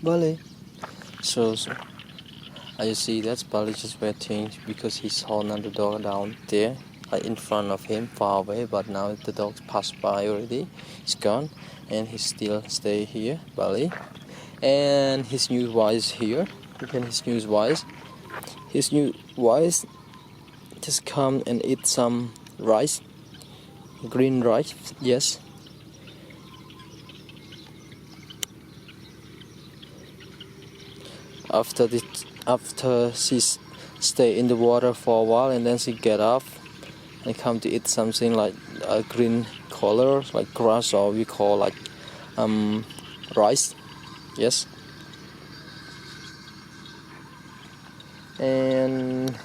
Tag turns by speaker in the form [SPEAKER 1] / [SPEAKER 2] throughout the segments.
[SPEAKER 1] Bally. So as you see, that's Bally just waiting because he saw another dog down there, like in front of him, far away. But now the dog's passed by already. He's gone, and he still stay here, Bally. And his new wife here. And his new wife. His new wife just come and eat some rice, green rice. Yes. After she stay in the water for a while, and then she get up and come to eat something like a green color, like grass, or we call like rice. Yes. And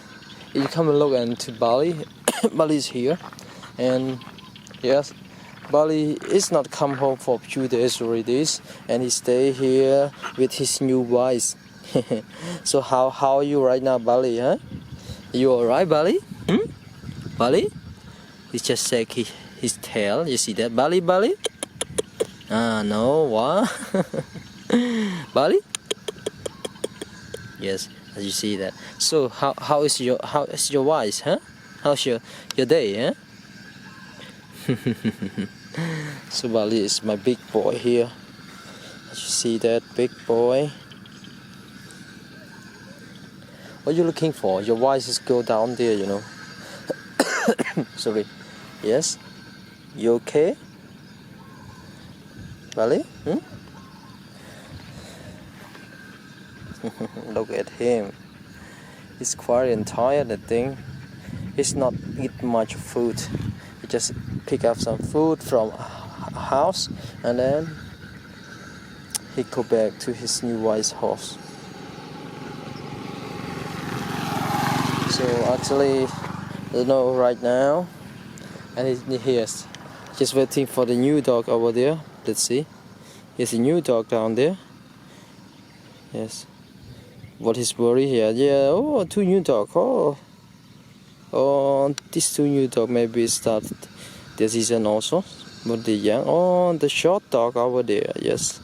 [SPEAKER 1] you come and look into Bally. Bally is here, and yes, Bally is not come home for a few days already, and he stay here with his new wife. So how are you right now, Bally? Huh? You alright, Bally? Bally? He just shake his tail. You see that, Bally? No, what? Bally? Yes, as you see that. So how is your wife, huh? How's your day, huh? So Bally is my big boy here. As you see that, big boy. What are you looking for? Your wife is go down there, you know. Sorry. Yes? You okay? Bally? Look at him. He's quiet and tired, I think. He's not eat much food. He just pick up some food from a house, and then he go back to his new wife's house. So actually, you know, right now, and he's just waiting for the new dog over there. Let's see. There's a new dog down there. Yes. What is worry here? Yeah. Oh, two new dogs. Oh, these two new dogs maybe start the season also. But the young. Oh, the short dog over there. Yes.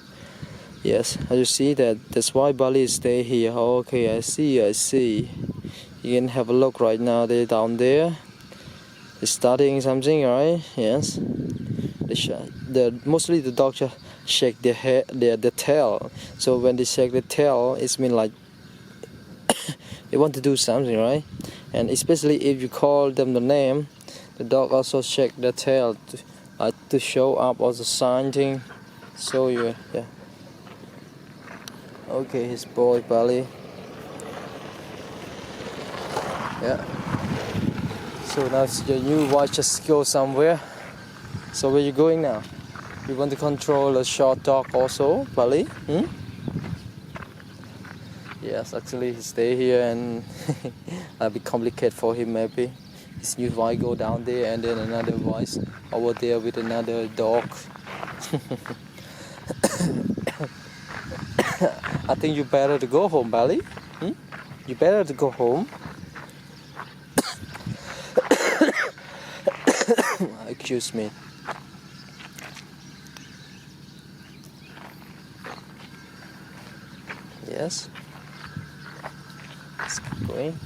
[SPEAKER 1] Yes. As you see that. That's why Bally stay here. Okay, I see. You can have a look right now. They're down there. They're studying something, right? Yes. Mostly the dogs just shake their tail. So when they shake the tail, it's mean like they want to do something, right? And especially if you call them the name, the dog also shake their tail to show up all the sign thing. So yeah. Okay, his boy Bally. Yeah. So now your new wife just go somewhere. So where you going now? You want to control a short dog also, Bally? Yes, actually he stay here, and it'll be complicated for him maybe. His new wife go down there, and then another wife over there with another dog. I think you better to go home, Bally. You better to go home. Excuse me. Yes. Let's keep going.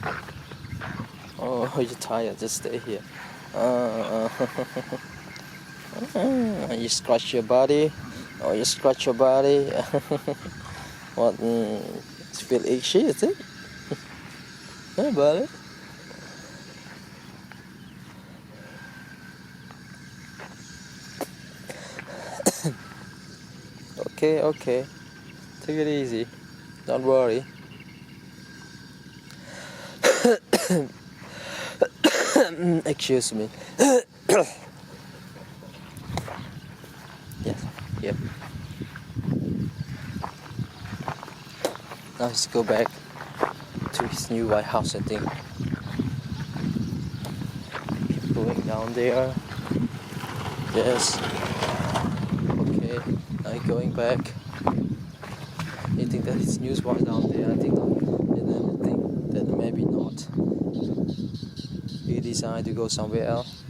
[SPEAKER 1] Oh, you're tired. Just stay here. You scratch your body. Oh, you scratch your body. What? It's feel itchy, is it? Hey, buddy. Okay. Take it easy. Don't worry. Excuse me. Yes. Yep. Now let's go back to his new White House, I think. Keep going down there. Yes. Okay. Now going back. You think that his news was down there? I think that maybe not. He decided to go somewhere else.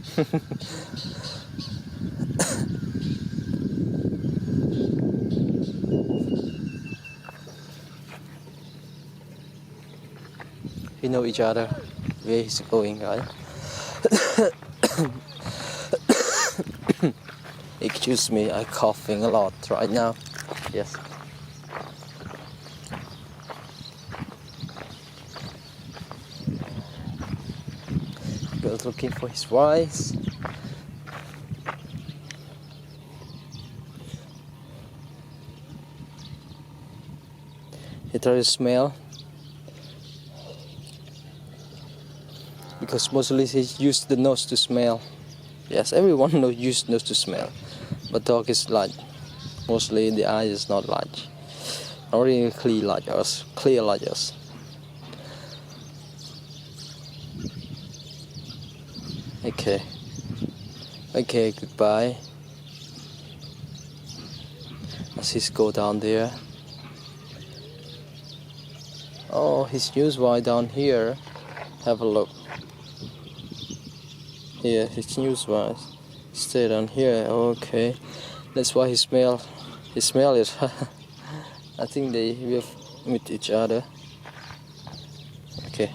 [SPEAKER 1] We know each other. Where he's going, right? Excuse me, I'm coughing a lot right now. Yes. He's looking for his rice. He tries to smell. Because mostly he uses the nose to smell. Yes, everyone uses nose to smell. But dog is large. Mostly the eye is not large. Not really clear like us. Clear like us. Okay. Okay, goodbye. As he's go down there. Oh, his news wire down here. Have a look. Yeah, his news wires. Stay down here. Okay. That's why he smell it. I think they will meet each other. Okay.